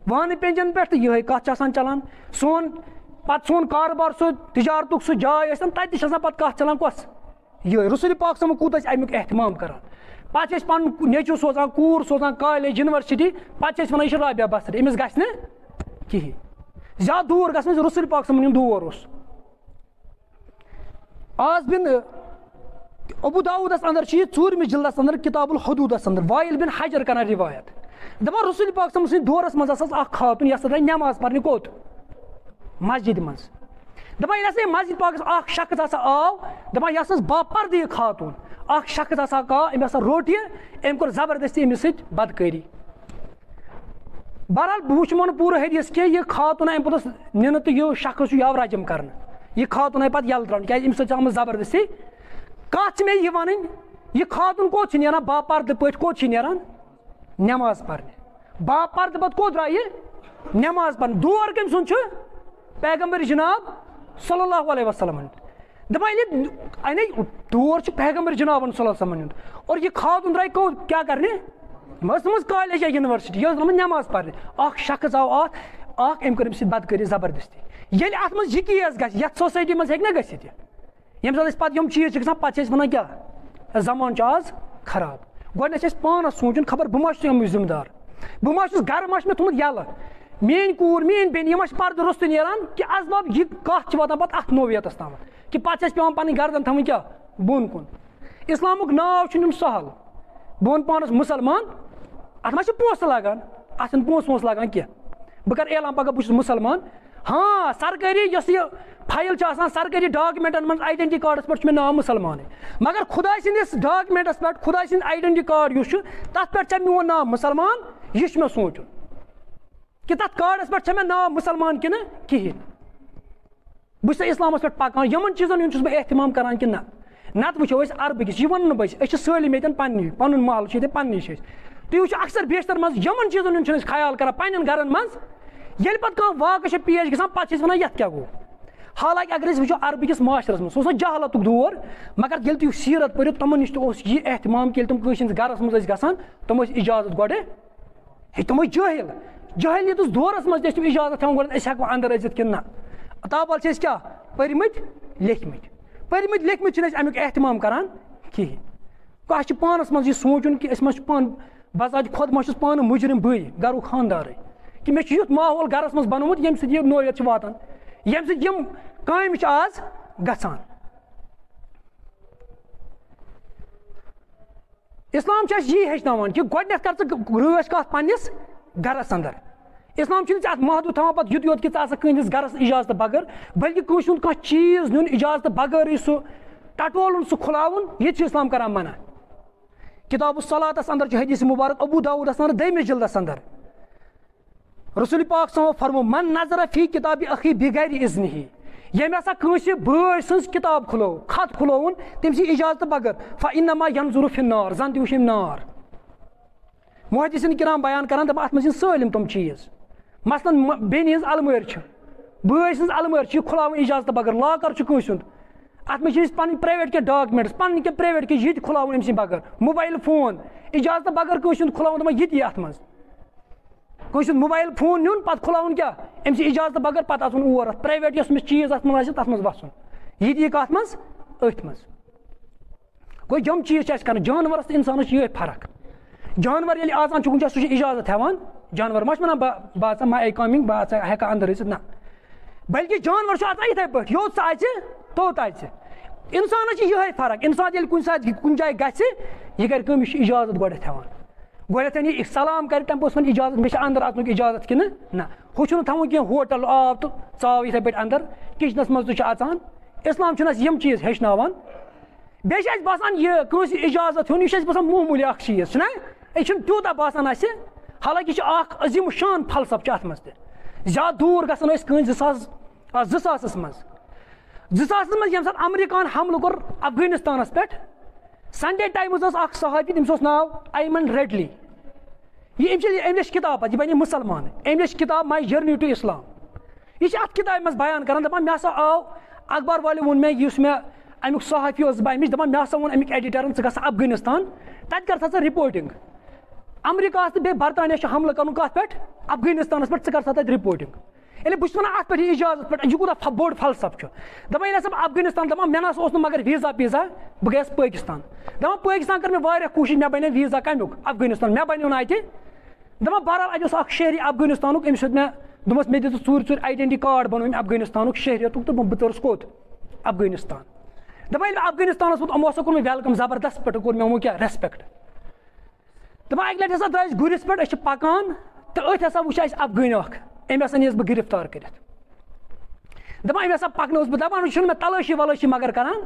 वन पेंजन पे यह कत चलान सोन कारोबार सो तिजारत सह जाय तत पे कत चलान कस यह रसूल पाक कूत अमुक एहतमाम कर पे पन नेचु सोजान कूर सोजान कॉलेज यूनिवर्सिटी पे वन यह राबिया बसर अमिस गि कहें ज्यादा दूर गसन रसूल पाक दूर आज बिन अबू दाऊदस अंदर चूरमिस जिल्दस अंदर किताबुल हदूदस अंदर वाइल बिन हजर कर रिवायत दपान रसूल पाक दौरस मज खातून यह नमाज पढ़ने कोत मस्जिद मज दपान ये मस्जिद पाक शख्स आव दपान यह बापर्द खातून शख्स अम रोट यह अम कोर जबरदस्ती अमिस बदकारी बहरहाल बह वो पूरा हदीस कि यह खातून अम पे नीन तो यह शख्स आव रजम कर यह खातून आई पे यल त्रा क्या अम सम जबरदस्ती कत मे यह वन यह खातून कोत नान बापर्द पे कोत नान नमाज पढ़ने बापर्द पे कोत द्राय नमाज पढ़ने दौर कम सुन पैगम्बर जनाब सल्लल्लाहु अलैहि वसल्लम दपान अने दौर पैगम्बर जनाब सल्लल्लाहु अलैहि वसल्लम और यह खातून द्राय को क्या करने मज कॉलेज या यूनिवर्सिटी यह नमाज पढ़ने शख्स आव अम कर बदकारी जबरदस्ती ये अत मज केस ग सोसाइटी मज हे गि ये पे यम चीज पे वन क्या जमान आज खराब गोडे पानस सोचन खबर बह मा जिम्मेदार बह मा गर मा मे थोमुत यल मेन कूर मेन बेन यह पर्द रोस्त नान कि असबाब यह कत वातान पे अत नोवियत तम कि पे पे पी गर्दन थवन क्या बोन कुन इस्लामुक नाव सहल बह वन पानस मुसलमान अत मा पोस लगान अत पोस लगान क्या बह कर ऐलान पगह बह मुसलमान हाँ सरकारी फाइल सरकारी डॉक्यूमेंटन मन आइडेंटिटी कार्डस पे नाव मुसलमान मगर खुदा सदिस डॉक्यूमेंटस पे खुदा सद आइडेंटिटी कार्ड तथ पे मोन नाव मुसलमान यह मे सोचुन कि तथ कार्डस पे मे नाव मुसलमान कि कहें बह इस्लामस पे पकान यमन चीजन बह एहतमाम करान कि ना नत वो अरबकिस यह वन बस सैलम ये पन्नी पन माल पन्नी तुम वो अक्सर बेशतर मज यमन चीजन हूँ ख्याल कर पन्न गरन मज ये पे वाक़ पेश ग पे वन ये क्या गो हालांकि अगर वो अरबकिस माशरस मज सह जहालत दौर मगर ये तुम सीरत पढ़ो तमन नश यह एहतमाम कि तुम कस गरस मज ग तुम इजाजत गोडे तुम जाहिल जाहिलियत दौरस मज तुम इजाजत गोड हेको अंदर अजित कि ना ताबल क्या पर्मत लेखमत अमुक एहतमाम करान कहें कह पानस मज सोचुन कि पान बजाज खुद मा पान मुजरिम बई गरु खानदार कि मे युथ माहौल गरस मज बनोमुत ये सह नौयत वातान ये सम काम आज गसान इस्लाम यह हेचनान कि गोडनेथ कर रच कत पन्निस गरस अंदर इस्लाम अत महदूद थवान पे युत योत कि कस गरस इजाजत बगैर बल्कि कस कह चीज नुन इजाजत बगैर सह टटोल सह खुलावन ये इस्लाम करान मना किताब सलातस अंदर हदीस मुबारक अबू दाऊदस अंदर 2 जिल्दस अंदर रसूल पाक सल्लल्लाहु अलैहि फरमो मन नजर फी किताब अखी बिगैर इज़्निही ये हसा कंस बॉय सज किताब खुलो खत खुलोवन तम इजाजत बगैर फ़इन्नमा यंजुरु फिन्नार जन तु वुछिम नार मुहद्दिसिन किराम बयान करान दप अत मज सैलम तम चीज मसलन बेन हज अलमार बॉय सज अलमार खुलावन इजाजत बगैर लाकर कंस अत मे पन प्राइवेट के डॉक्यूमेंट्स पन के प्राइवेट के ये खुलावन अम बगैर मोबाइल फोन इजाजत बगैर कंस खुलावन दप ये अत मज कंस मोबाइल फोन नुन पे खुलावन क्या अम इजाजत बगैर पे अचुन और प्राइवेट यस चीज अत मज तथ मज वसन ये कत मज अथ मज गो यम चीज कर जानवरस इंसानस ये फर्क जानवर ये आसान वनस सह इजाजत हेवान जानवर मा वन बह माई कमिंग बह हेका अंदर ना बल्कि जानवर आसान इथे पे योत सह तोत इंसानस ये फर्क इंसान ये कुन जाए गह कर इजाजत गोडथ हेवान गोडथ ये सलाम कर तम पे इजाजत मे अंदर अचन इजाजत कि ना हूँ थवन कह होटल आब तो चाव इथे पे अंदर किचनस मज तो अचान इस्लाम यम चीज हेचनावान बे बसान यह कंस इजाजत हूँ यह बसान मामूली चीज ना यह तूत बसान हालांकि यह अजीम शान फलसफ अत मज ज्यादा दूर गसान ज़ास मज मज ये अमरीकान हमल कोर अफगानिस्तानस पे संडे टाइम्स सहाबी तमिस नाव अयमन रेडली ये अम किताब पे बने मुसलमान अम किताब माई जर्नी टू इस्लाम यह अत किताब मज बयान कर दपान मे हसा आव अखबार वाले वोन मे मे अमुक सहाफी बह दपान मे हसा वोन अमुक एडिटरन ग अफगानिस्तान तत कर सा रिपोर्टिंग अमरीका तो बे बरतानिया हमल कर कत पे अफगानिस्तानस पे कर सा रिपोर्टिंग ये बहुत वन अत पे इजाजत पे यह कूत बोड़ फलसफ दपान ये अफगानिस्तान दपान मे ना मगर वीज़ा पीज़ा बह गयस पाकिस्तान दपान पाकिस्तान कर मे कोशिश मे बने वीज़ा कमुक अफगानिस्तान मे बनो ना अत दपान बहरहाल अत शहरी अफगानिस्तान अमिस मे दोपस मे दित चूर आइडेंटी कार्ड बनो अफगानिस्तान शहरियत तो बह तोरस कोत अफगानिस्तान दपान अफगानिस्तान अमो कोर मे वेलकम जबरदस्त पे कोर मे क्या रेस्पेक्ट दपान अक लट हसा द्रास गुरिस पे पकान तो अथ हसा वुच अफगान अम हसा नीस बह गिरफ्तार कर दपान अम हसा पकन बह दपान यह मे तलाशी वलाशी मगर करान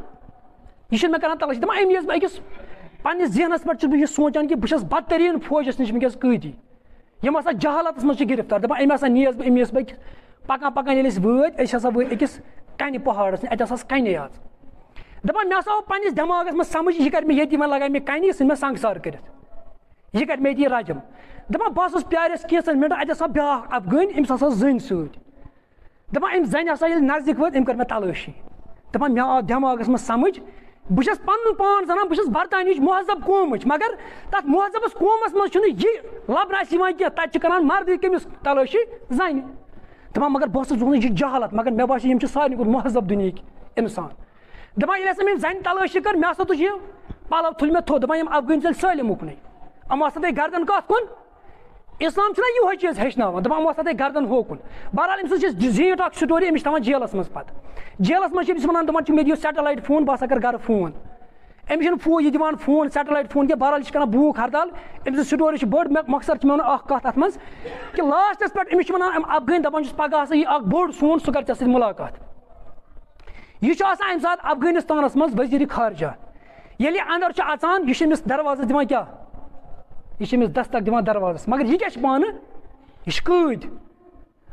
यह मे करान तलाशी दपान अम बह अकिस पन्निस जहनस पे बह सोचान कि बह बदतरीन फौजस नश वनकस कदी यम हसा जहालतस मज गिरफ्तार दपान अम हसा नीस बह अमिस बह पकान पकान ये वत हसा वत अकिस कन पहाड़स अत हसा कन आज दपान मे हसा पन्निस दिमागस मज समझ यह कर ये लगा मे कन सह मे संगसार कर यह कर मे रजम दपान बह प्यारस कैंसन मिनट अत हसा ब्या अफगान अमिस हसा जन सत दपान अम जन हसा नजदीक वत अम कर मे तलाशी दपान मे आव दिमागस मज समझ बस पन पान जाना बस बरतानिया महजब कौम मगर तथ महजबस कौमस मज लबन कह तत करान मर्द कमिस तलाशी जन दपान मगर बह यह जहालत मगर मे बास सारे महजब दुनिया इंसान दपान ये जन तलाशी कर मे हसा तुझ पलव तुल मे थो दपान अफगान सालम उकन अम हसा थे गर्दन कत कुन इस्लाम यह चीज हेचनान दपान हसा थे गर्दन होकुन बहरहाल अम जीट स्टोरी अमिस तवान जेलस मज पे जेलस मज वन दपान मे दियो सैटेलाइट फोन बह कर घर फोन अमिस यह दिवान फोन सैटेलाइट फोन क्या बहरहाल कर भूख हड़ताल अमिस स्टोरी बड़ मकसद मे वन कत अत मज कि लास्टस पे अमिस वन अफगान दपान पगह हसा यह बोड़ सोन सह कर ऐ मुलाकात यह अमि सात अफगानिस्तानस मज वजीर खारजा ये अंदर अचान यह अमिस दरवाजा दिवान क्या यह अमिस दस्तक दिवान दरवाजस मगर यह क्या पान यह कद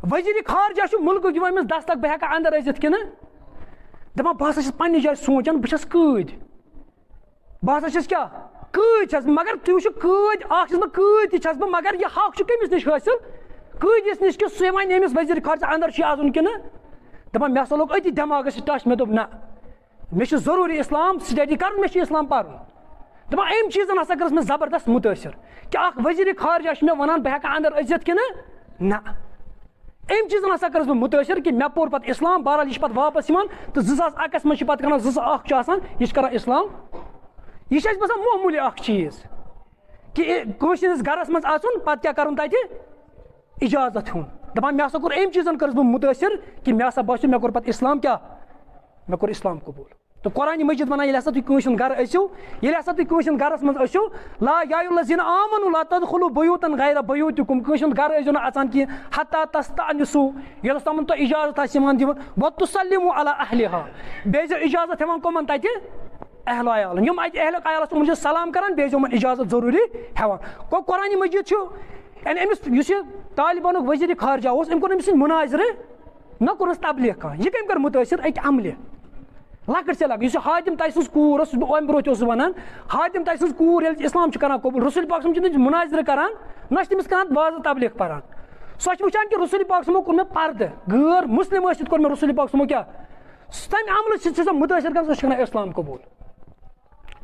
वजीर खारजा मुल्क दिवान अमिस दस्तक बह हेका अंदर अजित कि दपान बह हसा पन्ने जाए सोचान बस कद बह हसा क्या कद मगर तुम वो कद कद तह मगर यह हक कमिस नश हासिल कदस नश कि सह वन अमिस वजीर खारजा अंदर आन कि दपान मे लोग अति दिमाग टच मे दोप ना मे जरूरी इस्लाम स्टडी कर मे इस्लाम पर दपान अम चीजन हसा कर जबरदस्त मुतासर कि वजीर खारजा मे वन बह हेका अंदर अजित कि ना अम चीजन हसा कर मुतासर कि मे पोर पे इस्लाम बहरहाल यह वापस तो 2001 मज कर 2001 यह कर इस्लाम यह बसान मामूली चीज कि कस गरस मज आन पे क्या कर तत इजाजत हून दपान मे कोर अम चीजन कर मुतासर कि मे बो मे कोर पे इस्लाम क्या मे कोर इस्लाम कबूल तो कुरान मजिद वन ये तुम गर ऐसो ये तुम गरस मज ऐसो ला यायुल्लज़ीना आमनु ला तदखुलू बुयूतन गैर बुयूतिकुम गर ऐसो ना अचान कि हत्ता तस्तअनिसू यस तमन तो इजाजत आसिमान दिवन व तुसल्लिमू अला अहलिहा बेज इजाजत हेवन कोमन तति अहल आयाल यम अत अहल आयाल तुम सलाम करान बेज यमन इजाजत जरूरी हेवन को कुरान मजिद यानी अमिस तालिबान वजीर खारजा अम कोर अमिस मुनाजरे न कोरस तबलीग कह यह कम कर मुतासर अक अमले लकट से लक हातिम तय सज कूर अम ब्रोह वन हातिम तय सज कूर इस्लाम कर कबूल रसूल पाक मुनाजर करान न तमिस करान वाज तबलीग पारान सो वुचान कि रसूल पाक कोर मे पर्द गैर मुस्लिम कोर मे रसूल पाक क्या तम अमल से मुतासर कर सह इस्लाम कबूल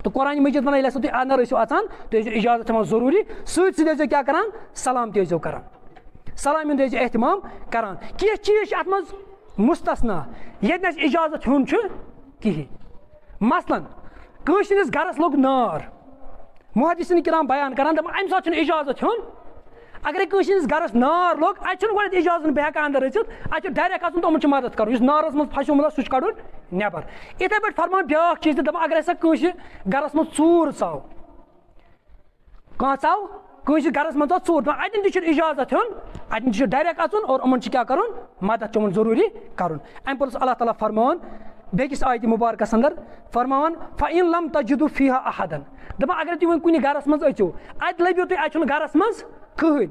तो कुरान मजिद वन तुम अंदर अचान तो इजाजत हेवन जरूरी सो क्या करान सलाम तजो करान सलाम तजो एहतमाम करान कह चीज अत मज मुस्तस्ना ये इजाजत हून कहीं मसलन कस गरस लोग नार मुहद्दिसीन किराम बयान करान अम सात इजाजत हून अगर कस गरस नार लोग अत इजाजत बह हेका अंदर अचित अत डायरेक्ट अचन तमन मदद कर नारस मज फसोमुत सह कड़न नबर इथे पे फरमान ब्या चीज अगर हसा कस गरस मज चूर चाव कह चाव कस गरस मज चूर अतन तह इजाजत हून अतन तह डायरेक्ट अचन और अमन क्या कर मदद तुम जरूरी कर अम पर अल्लाह ताला फरमान बेकिस आयत मुबारकस अंदर फरमान फ़इन लम तजिदु फीहा अहदन दपा अगर तुम कुन गरस मज अचो अत लभो तुम अचुन गरस मज कहन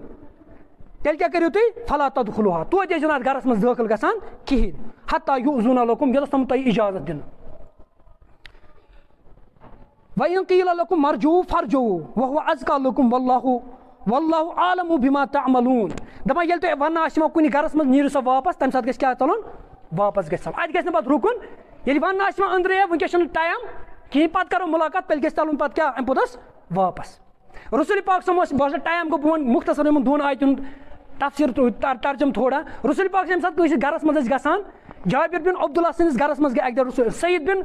तेल क्या करो तुम फला तदखुलूहा तो गरस मज दाखिल गसान कहें हत्ता युज़ूना लकुम योस तम तुम इजाजत दिन वइन क़ील लकुम मरजू फरजू वहुव अज़का लकुम वल्लाहु वल्लाहु आलमु बिमा तअमलून दपा ये तुम वन आसो कुन गरस मज नीरु सा वापस तम साथ क्या चलन वापस गत पे रुकन ये वन अंदर वनस टाइम कहीं पे करो मुलाकात पे चलन पे क्या अम पोदस वापस रसूल पाक बस टाइम गो बह मुख्तसर दोन आयतन तफसीर तर्जम थोड़ा रसूल पाक कस गरस मज गसान जाबिर बिन अब्दुल्ला सनिस गरस मज अक दह सईद बिन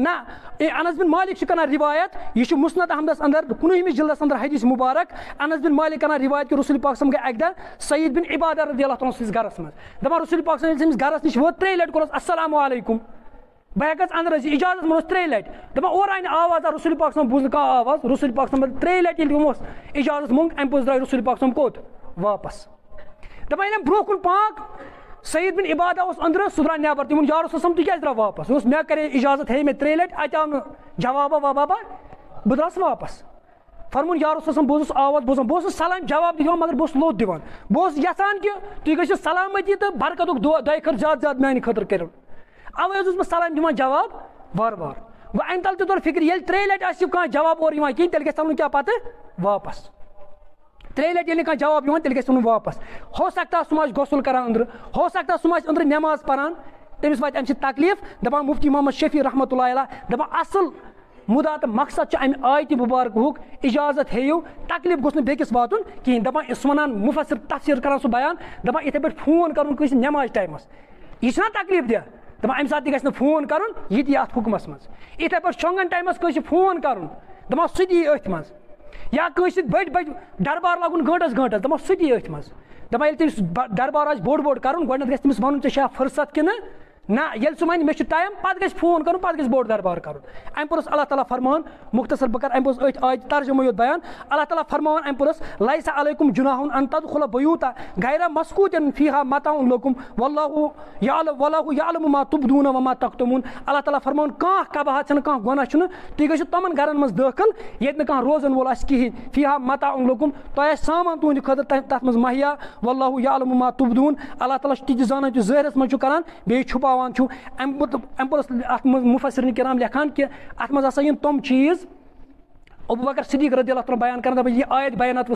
ना अनस बिन मालिक कर रिवायत यह मुस्नद अहमदस अंदर 19 जिल्दस अंदर हदीस मुबारक अनस बिन मालिक कर रिवायत कि रसूल पाक गए अक दह सईद बिन इबादा रज़ियल्लाहु अन्हु गरस मज दपान रसूल पाक गरस नश वो 3 लट कोरस अस्सलामु अलैकुम बह हेकस अंदर इजाजत मोस 3 लट दपान और आन आवाज रसूल पाक बूज कह आवाज रसूल पाक 3 लट इजाजत मंग अम पोज द्राय रसूल पाक कोत वापस दपान ब्रो कुन पाक सईद बिन इबादा अंदर सह द्रा नबर तम यार तुम क्या द्रा वापस मे करे इजाजत है मे 3 लट अत आव जवाबा ववाबा बह द्रास वापस फरमून यार बोस आवाज बोजान बह सलाम जवाब दिवान मगर बह लोद दिवान बह यसान कि तुम गो सलामती तो बरकत दुआ खर ज्यादा मान खतर कर अवे मैं सलाम दिवान जवाब बार बार गो अम तल तर फिक्र ये 3 लट कह जवाब और कहें तेल गल क्या पे वापस 3 लट ये कह जवाब तेल गल वापस हो सकता सह गसल कर अंदर हो सकता सह अंदर नमाज पान तमिस वात अम तकलीफ दपान मुफ्ती मोहम्मद शफी रहमतुल्लाह अलैह दपान असल मुदा तो मकसद अम आयत मुबारक इजाजत हेयू तकलीफ गोस बेकिस वातुन कहें दपान वन मुफसर तफसीर कर सह बयान दपान इथे पे फोन कर नमाज टाइमस यह तकलीफ दह दपान अम सात गि फोन कर ये अत हुकमस मज इथे पे शोंगन टाइमस कह फोन कर दपान सह अथ मज या कस बड़ बड़ दरबार लागुन घंटस घंटस दपान सह अथ मज दपान ये तमिस दरबार आज बोड़ बोड़ कर गो तमिस वन ऐसा फुर्सत कि ना ये सह वन मे टाइम पे फोन कर पे बोड़ दरबार कर अम पुरस अल्लाह ताला फरमान मुख्तसर बह कर अम आयत तर्जुम योत बयान अल्लाह ताला फरमान अम पुरस लैसा अलैकुम जुनाहुन अन तदखुलू बुयूता गैर मस्कूतिन फीहा मताउन लकुम वल्लाहु यअलमु मा तुबदून व मा तक्तुमून अल्लाह ताला फरमान कह कबाह कह गुनाह तुम गो तमन घरन मज दाखिल ये कह रोजन वोल कहें फीहा मताउन लकुम तह सामान तुंद खतर तथ मज महिया वल्लाहु यअलमु मा तुबदून अल्लाह ताला ती जान ज़ाहिरस मज करान बे छुपा अम मुफसरिन किराम लिखान कि अत मज तम चीज़ अबू बकर सिद्दीक़ रज़ियल्लाहु अन्हु बयान करन दपान ये आयत बयानात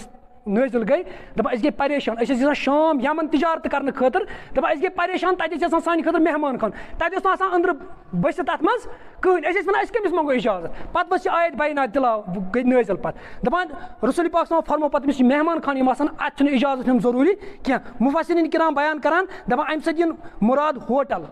नाजिल गई दपान अस गए परेशान अस गए शाम यमन तिजारत करने खतर दपान अस गए परेशान तत सान खतर मेहमान खान तत अंदर बस तथ मज कहन अस कमिस मंगो इजाजत पत बस आयत बयानात तिलाव गई नाजिल पत दपान रसूल पाक सल्लल्लाहु फरमो पत अमिस मेहमान खान अत इजाजत हम जरूरी क्या मुफस्सिरीन किराम बयान करान दपान अमि सत मुराद होटल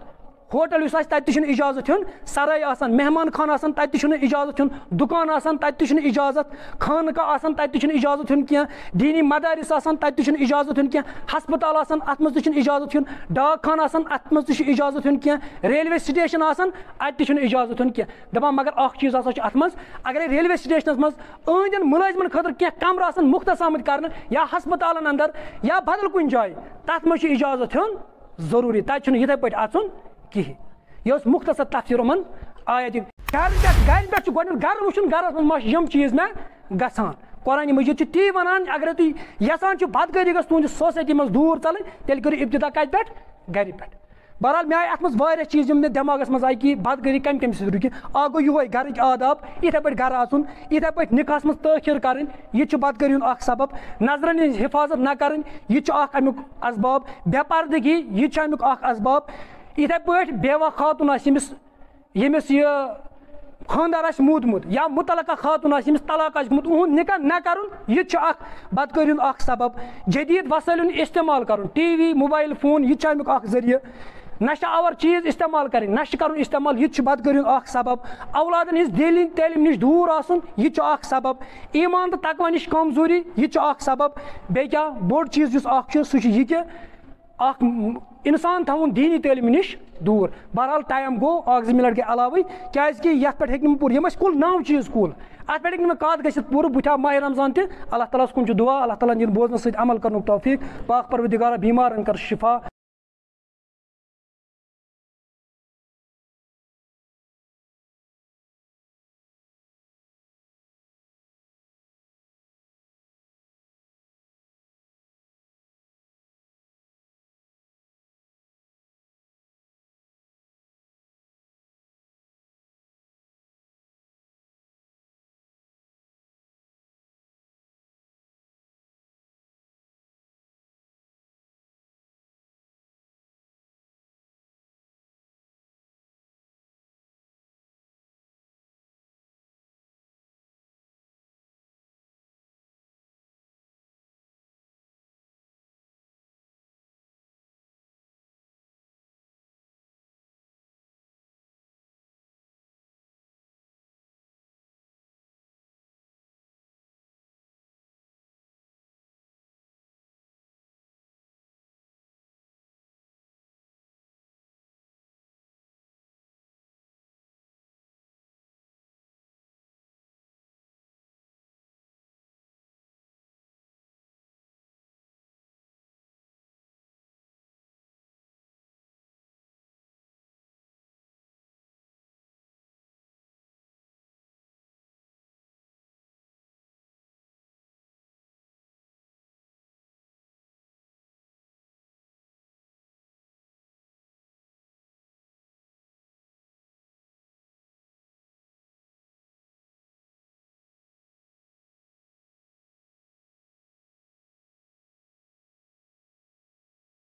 तत इजाजत हेन सराय मेहमान खान तत इजाजत हेन दुकान तत इजाजत खानका तत इजाजत हेन क्या दीनी मदारिस तत इजाजत हेन क्या हस्पताल अत मज इजाजत हेन डाक खान अत मज इजाजत हेन क्या रेलवे स्टेशन अत इजाजत हेन क्या दपान मगर अख चीज अत मज अगर रेलवे स्टेशन मज अहदन मुलाजिमन खतर क्या कमर मुख्तस आमद कर या हस्पताल अंदर या बदल कुन जाए तथ मज इजाजत हेन जरूरी तत ये पे अचुन कहीं यह मुख्तसर तफसीर मन आयत गर पे गर वुन गरस मम चीज मे गसान कुरान मजीद ती वन अगर तुम यसान बदकरी गई तुंद सोसाइटी मज दूर चल तेल करो इब्तिदा कत पे गर पे बहरहाल मे आए अत मज चीज मे दिमागस मज आई कि बदकरी कम कम सत रुक आ गो ये गर आदाब इथे पे गर आन इथे पे निकास मज तखिर कर बदकरी सबब नजरन हज हिफाजत न कर अमुक असबाब बेपर्दगी यह अमुक असबाब इथे पे बेवा खातून यमिस यह खानदार मूदमुत या मुतलका खातून यमिस तलाक गुत उहद निकाह न कर यह बदकरी सबब जदीद वसाइल इस्तेमाल कर टीवी मोबाइल फोन यह अमुक जरिए नशा आवर चीज इस्तेमाल कर नश कर इस्तेमाल यह बदकरी सबब औलादन हज दीनी तैलीम नश दूर आसन यह सबब ईमान तो तकवा नश कमजोरी यह सबब बे क्या बोड़ चीज सह यह इंसान थवन दीनी तैलीम नश दूर बहरहाल टाइम गो 2 मिनट के अलावे क्या ये पे पूर यम कुल 9 चीज कुल अत पे मे कत ग पूर बुथ माह रमजान अल्लाह ताला कुन दुआ अल्लाह ताला दिन बोजन सत अमल कर तौफीक पाक परवरदिगार बीमारन कर शिफा।